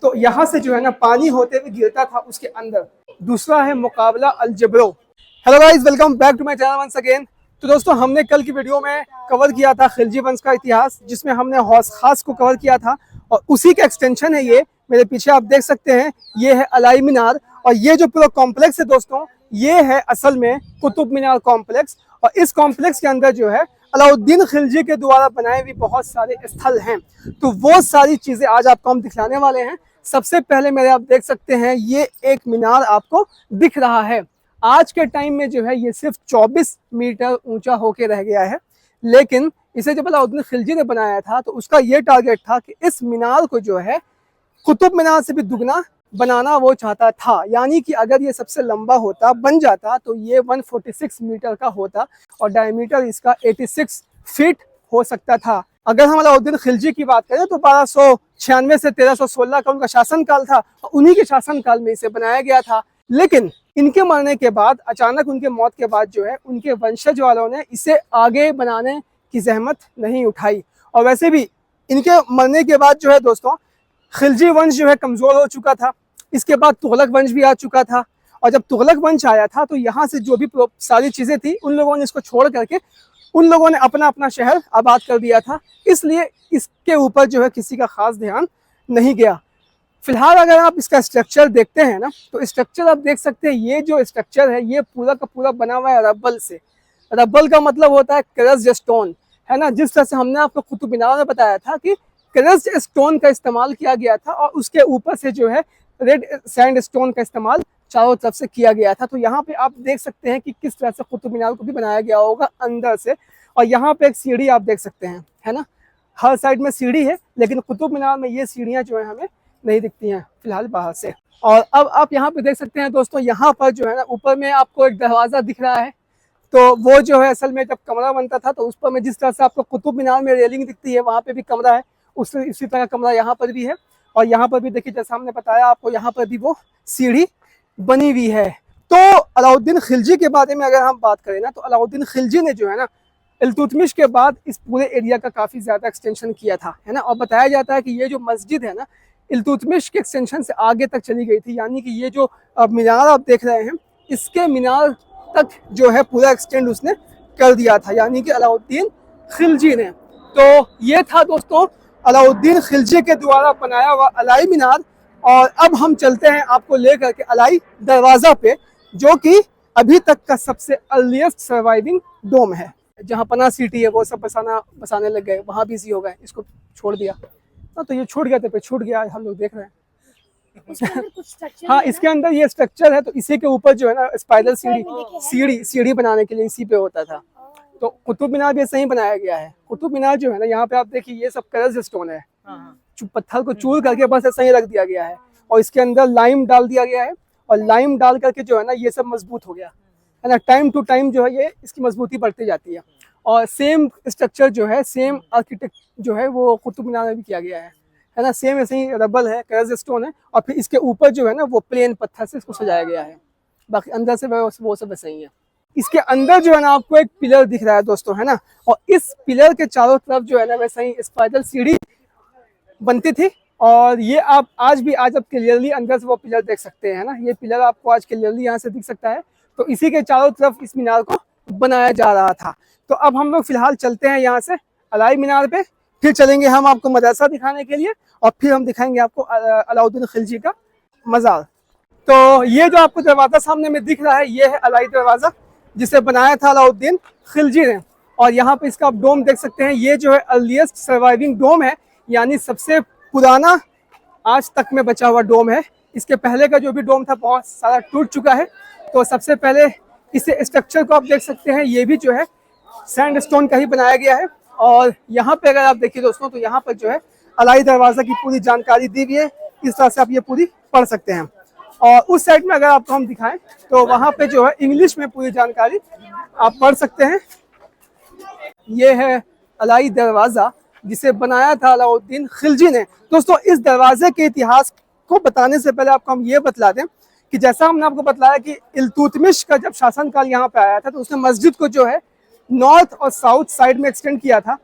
तो यहाँ से जो है ना पानी होते हुए गिरता था उसके अंदर। दूसरा है मुकाबला अल-जब्रो। Hello guys, welcome back to my channel once again. तो दोस्तों, हमने कल की वीडियो में कवर किया था खिलजी वंश का इतिहास, जिसमें हमने हौस खास को कवर किया था और उसी का एक्सटेंशन है ये। मेरे पीछे आप देख सकते हैं, ये है अलाई मीनार और ये जो पूरा कॉम्प्लेक्स है दोस्तों, ये है असल में कुतुब मीनार कॉम्प्लेक्स। और इस कॉम्प्लेक्स के अंदर जो है अलाउद्दीन खिलजी के द्वारा बनाए हुए बहुत सारे स्थल हैं। तो वो सारी चीज़ें आज आपको हम दिखलाने वाले हैं। सबसे पहले मेरे आप देख सकते हैं, ये एक मीनार आपको दिख रहा है। आज के टाइम में जो है ये सिर्फ 24 मीटर ऊंचा होके रह गया है, लेकिन इसे जब अलाउद्दीन खिलजी ने बनाया था तो उसका ये टारगेट था कि इस मीनार को जो है कुतुब मीनार से भी दुगना बनाना वो चाहता था। यानी कि अगर ये सबसे लंबा होता बन जाता तो ये 146 मीटर का होता और डायमीटर इसका 86 फीट हो सकता था। अगर हम अलाउद्दीन खिलजी की बात करें तो 1296 से 1316 का उनका शासनकाल था और उन्हीं के शासनकाल में इसे बनाया गया था। लेकिन इनके मरने के बाद, अचानक उनके मौत के बाद जो है उनके वंशज वालों ने इसे आगे बनाने की जहमत नहीं उठाई। और वैसे भी इनके मरने के बाद जो है दोस्तों, खिलजी वंश जो है कमज़ोर हो चुका था। इसके बाद तुगलक वंश भी आ चुका था और जब तुगलक वंश आया था तो यहाँ से जो भी सारी चीज़ें थी उन लोगों ने इसको छोड़ करके उन लोगों ने अपना अपना शहर आबाद कर दिया था। इसलिए इसके ऊपर जो है किसी का खास ध्यान नहीं गया। फिलहाल अगर आप इसका स्ट्रक्चर देखते हैं ना, तो स्ट्रक्चर आप देख सकते हैं, ये जो स्ट्रक्चर है ये पूरा का पूरा बना हुआ है रब्बल से। रब्बल का मतलब होता है क्रस्ड स्टोन, है ना। जिस तरह से हमने आपको कुतुब मीनार में बताया था कि क्रस्ड स्टोन का इस्तेमाल किया गया था और उसके ऊपर से जो है रेड सैंड स्टोन का इस्तेमाल चारों तरफ से किया गया था। तो यहाँ पे आप देख सकते हैं कि किस तरह से कुतुब मीनार को भी बनाया गया होगा अंदर से। और यहाँ पे एक सीढ़ी आप देख सकते हैं, है ना। हर साइड में सीढ़ी है, लेकिन कुतुब मीनार में ये सीढ़ियाँ जो है हमें नहीं दिखती हैं फिलहाल बाहर से। और अब आप यहाँ पे देख सकते हैं दोस्तों, यहाँ पर जो है ना ऊपर में आपको एक दरवाज़ा दिख रहा है। तो वो जो है असल में जब कमरा बनता था तो उस पर में जिस तरह से आपको कुतुब मीनार में रेलिंग दिखती है, वहाँ पे भी कमरा है, उसी तरह कमरा यहाँ पर भी है। और यहाँ पर भी देखिए, जैसा हमने बताया आपको, यहाँ पर भी वो सीढ़ी बनी हुई है। तो अलाउद्दीन खिलजी के बारे में अगर हम बात करें ना, तो अलाउद्दीन खिलजी ने जो है ना इल्तुतमिश के बाद इस पूरे एरिया का काफ़ी ज़्यादा एक्सटेंशन किया था, है ना। और बताया जाता है कि ये जो मस्जिद है ना, इल्तुतमिश के एक्सटेंशन से आगे तक चली गई थी। यानी कि ये जो मीनार आप देख रहे हैं, इसके मीनार तक जो है पूरा एक्सटेंड उसने कर दिया था, यानी कि अलाउद्दीन खिलजी ने। तो ये था दोस्तों अलाउद्दीन खिलजी के द्वारा बनाया हुआ अलाई मीनार। और अब हम चलते हैं आपको लेकर के अलाई दरवाज़ा पे, जो कि अभी तक का सबसे अर्लीस्ट सर्वाइविंग डोम है। जहाँ पना सिटी है वो सब बसाने लग गए, वहाँ बिजी हो गए, इसको छोड़ दिया। तो ये छूट गया, तो फिर छूट गया, हम लोग देख रहे हैं। हाँ, इसके अंदर ये स्ट्रक्चर है, तो इसी के ऊपर जो है ना स्पाइरल सीढ़ी बनाने के लिए इसी पे होता था। तो कुतुब मीनार भी ऐसे ही बनाया गया है। कुतुब मीनार जो है ना, यहाँ पे आप देखिए ये सब क्रस्ड स्टोन है, पत्थर को चूर करके बस ऐसा ही रख दिया गया है और इसके अंदर लाइम डाल दिया गया है। और लाइम डाल करके जो है ना ये सब मजबूत हो गया, है ना। टाइम टू टाइम जो है ये इसकी मजबूती बढ़ती जाती है। और सेम स्ट्रक्चर जो है, सेम आर्किटेक्ट जो है वो कुतुब मीनार में भी किया गया है ना। सेम ऐसे ही रबल है, क्रस्ड स्टोन है और फिर इसके ऊपर जो है ना वो प्लेन पत्थर से इसको सजाया गया है। बाकी अंदर से वो सब वैसे ही है। इसके अंदर जो है ना आपको एक पिलर दिख रहा है दोस्तों, है ना। और इस पिलर के चारों तरफ जो है ना वैसे ही स्पाइरल सीढ़ी बनती थी। और ये आप आज क्लियरली अंदर से वो पिलर देख सकते हैं ना। ये पिलर आपको आज क्लियरली यहाँ से दिख सकता है। तो इसी के चारों तरफ इस मीनार को बनाया जा रहा था। तो अब हम लोग फिलहाल चलते हैं यहाँ से अलाई मीनार पे, फिर चलेंगे हम आपको मदरसा दिखाने के लिए और फिर हम दिखाएंगे आपको अलाउद्दीन खिलजी का मज़ार। तो ये जो आपको दरवाज़ा सामने में दिख रहा है, ये है अलाई दरवाज़ा, जिसे बनाया था अलाउद्दीन खिलजी ने। और यहाँ पे इसका आप डोम देख सकते हैं, ये जो है अर्लीस्ट सर्वाइविंग डोम है, यानी सबसे पुराना आज तक में बचा हुआ डोम है। इसके पहले का जो भी डोम था बहुत सारा टूट चुका है। तो सबसे पहले इसे स्ट्रक्चर को आप देख सकते हैं, ये भी जो है सैंड स्टोन का ही बनाया गया है। और यहाँ पे अगर आप देखिए दोस्तों, तो यहाँ पर जो है अलाई दरवाज़ा की पूरी जानकारी दी हुई है। इस तरह से आप ये पूरी पढ़ सकते हैं। और उस साइड में अगर आपको हम दिखाएं तो वहाँ पे जो है इंग्लिश में पूरी जानकारी आप पढ़ सकते हैं। ये है अलाई दरवाज़ा, जिसे बनाया था अलाउद्दीन खिलजी ने। दोस्तों, इस दरवाजे के इतिहास को बताने से पहले आपको हम ये बतला दें कि जैसा हमने आपको बताया कि इल्तुतमिश का जब शासनकाल यहाँ पे आया था तो उसने मस्जिद को जो है नॉर्थ और साउथ साइड में एक्सटेंड किया था।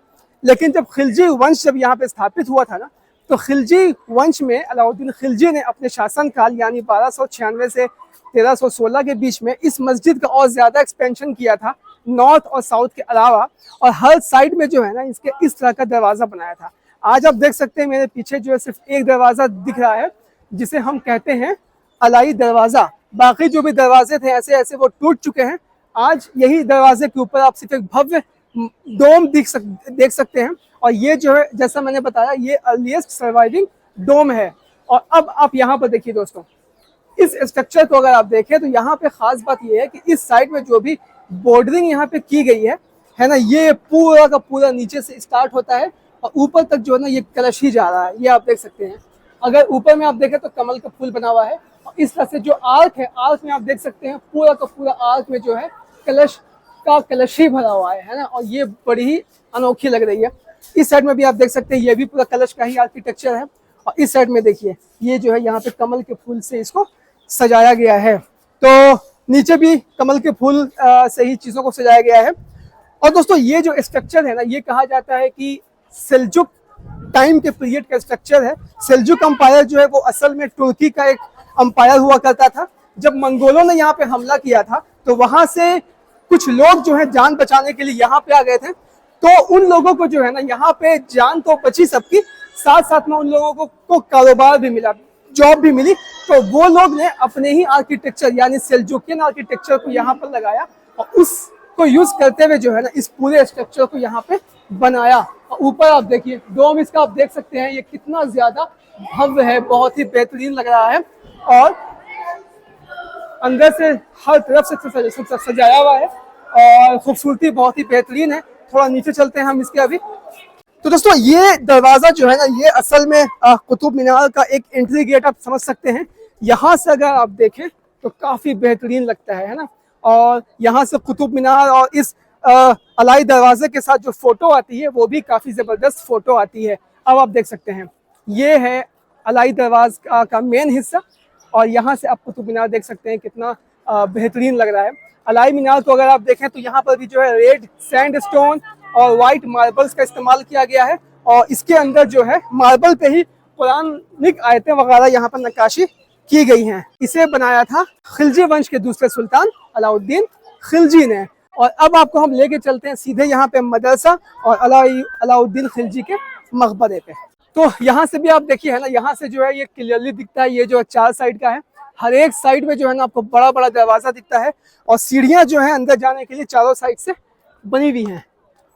लेकिन जब खिलजी वंश जब यहाँ पे स्थापित हुआ था ना, तो खिलजी वंश में अलाउद्दीन खिलजी ने अपने शासनकाल यानी 1296 से 1316 के बीच में इस मस्जिद का और ज़्यादा एक्सपेंशन किया था, नॉर्थ और साउथ के अलावा, और हर साइड में जो है ना इसके इस तरह का दरवाज़ा बनाया था। आज आप देख सकते हैं मेरे पीछे जो है सिर्फ एक दरवाज़ा दिख रहा है जिसे हम कहते हैं अलाई दरवाज़ा। बाकी जो भी दरवाजे थे ऐसे ऐसे वो टूट चुके हैं। आज यही दरवाजे के ऊपर आप सिर्फ एक भव्य डोम देख सकते हैं, और ये जो है जैसा मैंने बताया ये अर्लीस्ट सर्वाइविंग डोम है। और अब आप यहाँ पर देखिए दोस्तों, इस स्ट्रक्चर को अगर आप देखें तो यहाँ पे खास बात ये है कि इस साइड में जो भी बॉर्डरिंग यहाँ पे की गई है ना, ये पूरा का पूरा नीचे से स्टार्ट होता है और ऊपर तक जो है ना ये कलश ही जा रहा है। ये आप देख सकते हैं, अगर ऊपर में आप देखें तो कमल का फूल बना हुआ है, और इस तरह से जो आर्क है, आर्क में आप देख सकते हैं पूरा का पूरा आर्क में जो है कलश ही भरा हुआ है ना, और ये बड़ी ही अनोखी लग रही है। इस साइड में भी आप देख सकते हैं ये भी पूरा कलश का ही आर्किटेक्चर है, और इस साइड में देखिए ये जो है यहाँ पे कमल के फूल से इसको सजाया गया है। तो नीचे भी कमल के फूल से ही चीज़ों को सजाया गया है। और दोस्तों ये जो स्ट्रक्चर है ना, ये कहा जाता है कि सेल्जुक टाइम के पीरियड का स्ट्रक्चर है। सेल्जुक अंपायर जो है वो असल में तुर्की का एक अंपायर हुआ करता था। जब मंगोलों ने यहाँ पे हमला किया था तो वहां से कुछ लोग जो है जान बचाने के लिए यहाँ पे आ गए थे। तो उन लोगों को जो है ना यहाँ पे जान तो बची सबकी, साथ साथ में उन लोगों को कारोबार भी मिला, जॉब भी मिली। तो वो लोग ने अपने ही आर्किटेक्चर यानी सेल्जुकियन आर्किटेक्चर को यहाँ पर लगाया, और उसको यूज करते हुए जो है ना इस पूरे स्ट्रक्चर को यहाँ पे बनाया। और ऊपर आप देखिए डोम इसका आप देख सकते हैं, ये कितना ज्यादा भव्य है, बहुत ही बेहतरीन लग रहा है, और अंदर से हर तरफ से सजाया हुआ है और खूबसूरती बहुत ही बेहतरीन है। थोड़ा नीचे चलते हैं हम इसके अभी। तो दोस्तों ये दरवाजा जो है ना ये असल में कुतुब मीनार का एक एंट्री गेट आप समझ सकते हैं। यहाँ से अगर आप देखें तो काफी बेहतरीन लगता है ना, और यहाँ से कुतुब मीनार और इस अलाई दरवाजे के साथ जो फोटो आती है वो भी काफी जबरदस्त फोटो आती है। अब आप देख सकते हैं ये है अलाई दरवाजा का मेन हिस्सा, और यहाँ से आप कुतुब मीनार देख सकते हैं कितना बेहतरीन लग रहा है। अलाई मीनार को अगर आप देखें तो यहाँ पर भी जो है रेड सैंडस्टोन और वाइट मार्बल्स का इस्तेमाल किया गया है, और इसके अंदर जो है मार्बल पे ही पुरानिक आयतें वगैरह यहाँ पर नक्काशी की गई हैं। इसे बनाया था खिलजी वंश के दूसरे सुल्तान अलाउद्दीन खिलजी ने। और अब आपको हम लेके चलते हैं सीधे यहाँ पे मदरसा और अलाउद्दीन खिलजी के मकबरे पे। तो यहाँ से भी आप देखिए है ना, यहाँ से जो है ये क्लियरली दिखता है, ये जो है 4 साइड का है, हर एक साइड में जो है ना आपको बड़ा बड़ा दरवाजा दिखता है, और सीढ़ियाँ जो है अंदर जाने के लिए चारों साइड से बनी हुई हैं।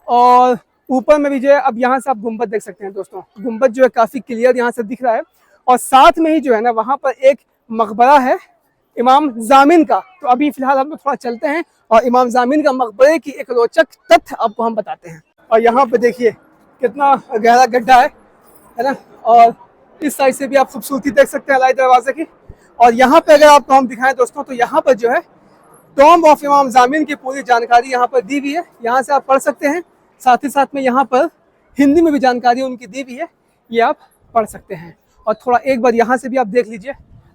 और ऊपर में भी जो है अब यहाँ से आप गुम्बद देख सकते हैं दोस्तों, गुम्बद जो है काफ़ी क्लियर यहाँ से दिख रहा है, और साथ में ही जो है ना वहाँ पर एक मकबरा है इमाम जामिन का। तो अभी फिलहाल हम लोग थोड़ा चलते हैं और इमाम जामिन का मकबरे की एक रोचक तथ्य आपको हम बताते हैं। और यहाँ पे देखिए कितना गहरा गड्ढा है ना, और इस साइड से भी आप खूबसूरती देख सकते हैं अलाई दरवाजे की। और यहाँ पे अगर आपको हम दिखाएं दोस्तों तो यहाँ पर जो है टॉम्ब ऑफ इमाम जामिन की पूरी जानकारी यहाँ पर दी हुई है, यहाँ से आप पढ़ सकते हैं। साथ ही साथ में यहाँ पर हिंदी में भी जानकारी उनकी दी हुई है, ये आप पढ़ सकते हैं। और थोड़ा एक बार यहाँ से भी आप देख लीजिए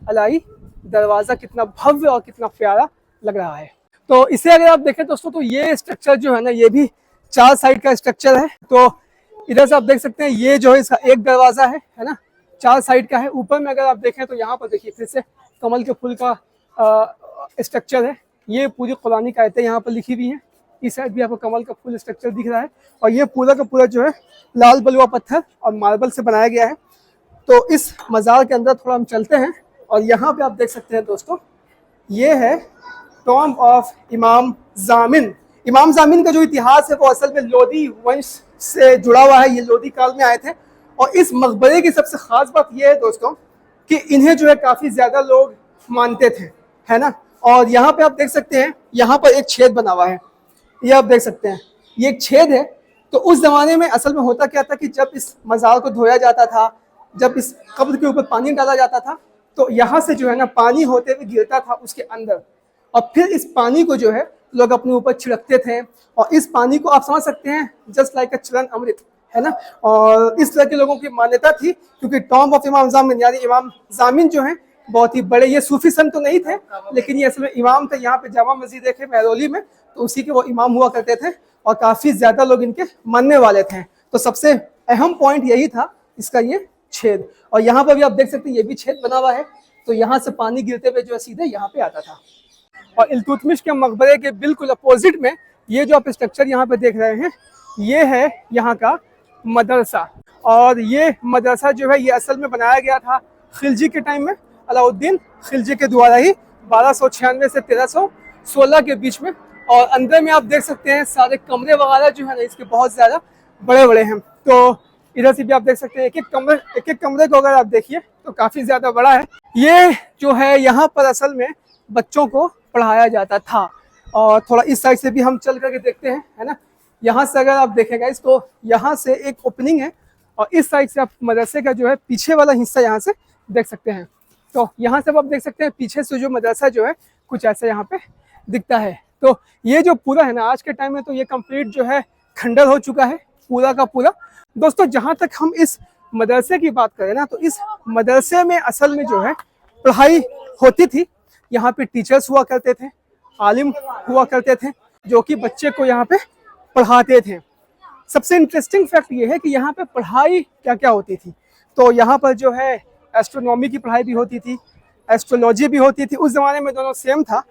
अलाई दरवाज़ा कितना भव्य और कितना प्यारा लग रहा है। तो इसे अगर आप देखें दोस्तों तो ये स्ट्रक्चर जो है ना ये भी 4 साइड का स्ट्रक्चर है। तो इधर से आप देख सकते हैं ये जो है इसका एक दरवाज़ा है ना, 4 साइड का है। ऊपर में अगर आप देखें तो यहाँ पर देखिए फिर से कमल के फूल का स्ट्रक्चर है, ये पूरी कुरानी आयतें यहाँ पर लिखी हुई हैं। इस साइड भी आपको कमल का फूल स्ट्रक्चर दिख रहा है, और ये पूरा का पूरा जो है लाल बलुआ पत्थर और मार्बल से बनाया गया है। तो इस मज़ार के अंदर थोड़ा हम चलते हैं, और यहाँ पे आप देख सकते हैं दोस्तों ये है टॉम्ब ऑफ इमाम जामिन। इमाम जामिन का जो इतिहास है वो असल में लोदी वंश से जुड़ा हुआ है, ये लोदी काल में आए थे। और इस मकबरे की सबसे ख़ास बात यह है दोस्तों कि इन्हें जो है काफ़ी ज़्यादा लोग मानते थे, है ना। और यहाँ पे आप देख सकते हैं यहाँ पर एक छेद बना हुआ है, ये आप देख सकते हैं ये एक छेद है। तो उस ज़माने में असल में होता क्या था कि जब इस मज़ार को धोया जाता था, जब इस कब्र के ऊपर पानी डाला जाता था, तो यहाँ से जो है ना पानी होते हुए गिरता था उसके अंदर, और फिर इस पानी को जो है लोग अपने ऊपर छिड़कते थे। और इस पानी को आप समझ सकते हैं जस्ट लाइक अ चरण अमृत, है ना। और इस तरह के लोगों की मान्यता थी, क्योंकि टॉम्ब ऑफ इमाम जामिन यानी इमाम जामिन जो है बहुत ही बड़े, ये सूफी संत तो नहीं थे लेकिन ये असल में इमाम थे। यहाँ पे जामा मस्जिद है महरौली में, तो उसी के वो इमाम हुआ करते थे, और काफ़ी ज़्यादा लोग इनके मानने वाले थे। तो सबसे अहम पॉइंट यही था इसका, ये छेद, और यहाँ पर भी आप देख सकते हैं ये भी छेद बना हुआ है। तो यहाँ से पानी गिरते हुए जो है सीधे यहाँ पे आता था। और इल्तुतमिश के मकबरे के बिल्कुल अपोजिट में ये जो आप स्ट्रक्चर यहाँ पे देख रहे हैं, ये है यहाँ का मदरसा। और ये मदरसा जो है ये असल में बनाया गया था खिलजी के टाइम में, अलाउद्दीन खिलजी के द्वारा ही 1296 से 1316 के बीच में। और अंदर में आप देख सकते हैं सारे कमरे वगैरह जो है ना इसके बहुत ज़्यादा बड़े बड़े हैं। तो इधर से भी आप देख सकते हैं एक एक कमरे को अगर आप देखिए तो काफ़ी ज़्यादा बड़ा है। ये जो है यहाँ पर असल में बच्चों को पढ़ाया जाता था। और थोड़ा इस साइड से भी हम चल करके देखते हैं, है ना। यहाँ से अगर आप देखेंगे इसको, यहाँ से एक ओपनिंग है और इस साइड से आप मदरसे का जो है पीछे वाला हिस्सा यहाँ से देख सकते हैं। तो यहाँ से आप देख सकते हैं पीछे से जो मदरसा जो है कुछ ऐसा यहाँ पे दिखता है। तो ये जो पूरा है ना आज के टाइम में तो ये कंप्लीट जो है खंडर हो चुका है पूरा का पूरा। दोस्तों जहाँ तक हम इस मदरसे की बात करें ना, तो इस मदरसे में असल में जो है पढ़ाई होती थी। यहाँ पे टीचर्स हुआ करते थे, आलिम हुआ करते थे जो कि बच्चे को यहाँ पे पढ़ाते थे। सबसे इंटरेस्टिंग फैक्ट ये है कि यहाँ पे पढ़ाई क्या क्या होती थी। तो यहाँ पर जो है एस्ट्रोनॉमी की पढ़ाई भी होती थी, एस्ट्रोलॉजी भी होती थी, उस ज़माने में दोनों सेम था।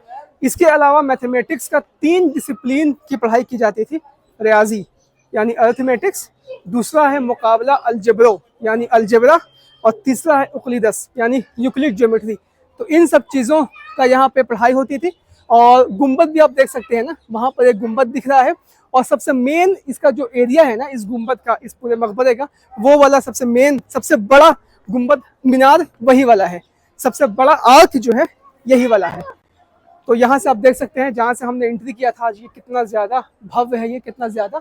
इसके अलावा मैथमेटिक्स का 3 डिसिप्लिन की पढ़ाई की जाती थी। रियाजी यानी अर्थमेटिक्स, दूसरा है मुकाबला अलजब्रो यानी अलजबरा, और तीसरा है उक्लिदस यानी यूक्लिड ज्योमेट्री। तो इन सब चीज़ों का यहाँ पे पढ़ाई होती थी। और गुंबद भी आप देख सकते हैं ना, वहाँ पर एक गुंबद दिख रहा है। और सबसे मेन इसका जो एरिया है ना इस गुंबद का, इस पूरे मकबरे का, वो वाला सबसे मेन सबसे बड़ा गुंबद मीनार वही वाला है। सबसे बड़ा आर्क जो है यही वाला है। तो यहाँ से आप देख सकते हैं जहाँ से हमने एंट्री किया था, आज ये कितना ज़्यादा भव्य है, ये कितना ज़्यादा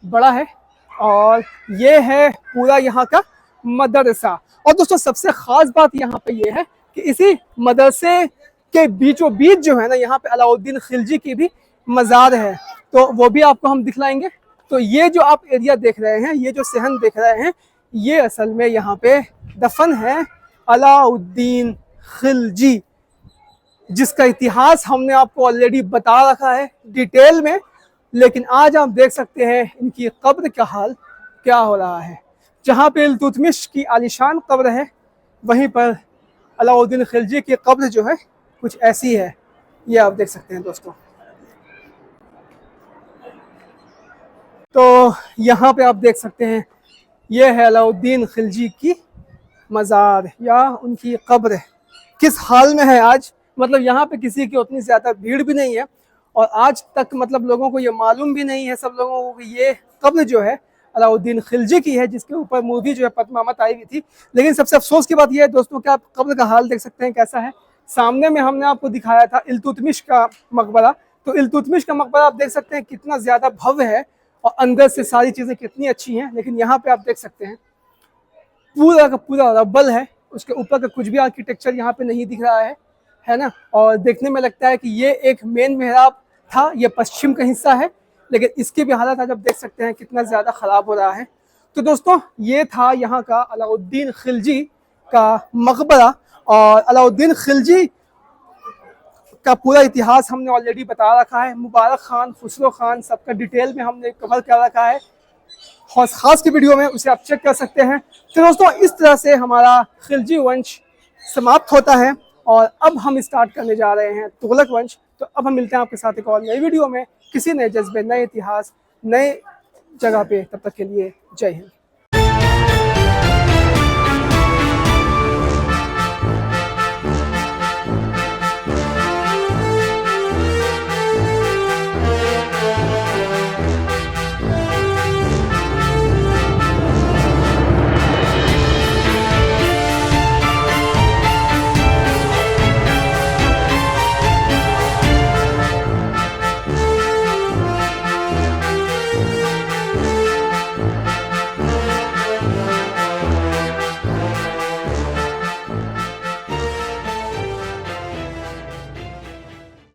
बड़ा है। और ये है पूरा यहाँ का मदरसा। और दोस्तों सबसे ख़ास बात यहाँ पे ये है कि इसी मदरसे के बीचों बीच जो है ना यहाँ पे अलाउद्दीन खिलजी की भी मज़ार है। तो वो भी आपको हम दिखलाएंगे। तो ये जो आप एरिया देख रहे हैं, ये जो सहन देख रहे हैं, ये असल में यहाँ पे दफन है अलाउद्दीन खिलजी, जिसका इतिहास हमने आपको ऑलरेडी बता रखा है डिटेल में। लेकिन आज आप देख सकते हैं इनकी कब्र का हाल क्या हो रहा है। जहाँ पे इल्तुतमिश की आलिशान कब्र है, वहीं पर अलाउद्दीन खिलजी की कब्र जो है कुछ ऐसी है। ये आप देख सकते हैं दोस्तों। तो यहाँ पे आप देख सकते हैं ये है अलाउद्दीन खिलजी की मज़ार या उनकी कब्र किस हाल में है आज। मतलब यहाँ पे किसी की उतनी ज़्यादा भीड़ भी नहीं है और आज तक मतलब लोगों को ये मालूम भी नहीं है, सब लोगों को ये कब्र जो है अलाउद्दीन खिलजी की है, जिसके ऊपर मूवी जो है पद्मावत आई हुई थी। लेकिन सबसे अफसोस की बात यह है दोस्तों कि आप कब्र का हाल देख सकते हैं कैसा है। सामने में हमने आपको दिखाया था इल्तुतमिश का मकबरा, तो इल्तुतमिश का मकबरा आप देख सकते हैं कितना ज़्यादा भव्य है और अंदर से सारी चीज़ें कितनी अच्छी हैं। लेकिन यहाँ पे आप देख सकते हैं पूरा का पूरा रब्बल है, उसके ऊपर का कुछ भी आर्किटेक्चर यहाँ पे नहीं दिख रहा है ना। और देखने में लगता है कि ये एक मेन मेहराब था, ये पश्चिम का हिस्सा है, लेकिन इसकी भी हालत आज आप देख सकते हैं कितना ज़्यादा ख़राब हो रहा है। तो दोस्तों ये था यहाँ का अलाउद्दीन खिलजी का मकबरा। और अलाउद्दीन खिलजी का पूरा इतिहास हमने ऑलरेडी बता रखा है। मुबारक खान, खुसरो खान, सबका डिटेल में हमने कवर कर रखा है खास की वीडियो में, उसे आप चेक कर सकते हैं। तो दोस्तों इस तरह से हमारा खिलजी वंश समाप्त होता है और अब हम स्टार्ट करने जा रहे हैं तुगलक वंश। तो अब हम मिलते हैं आपके साथ एक और नई वीडियो में किसी नए जज्बे, नए इतिहास, नए जगह पे। तब तक के लिए जय हिंद।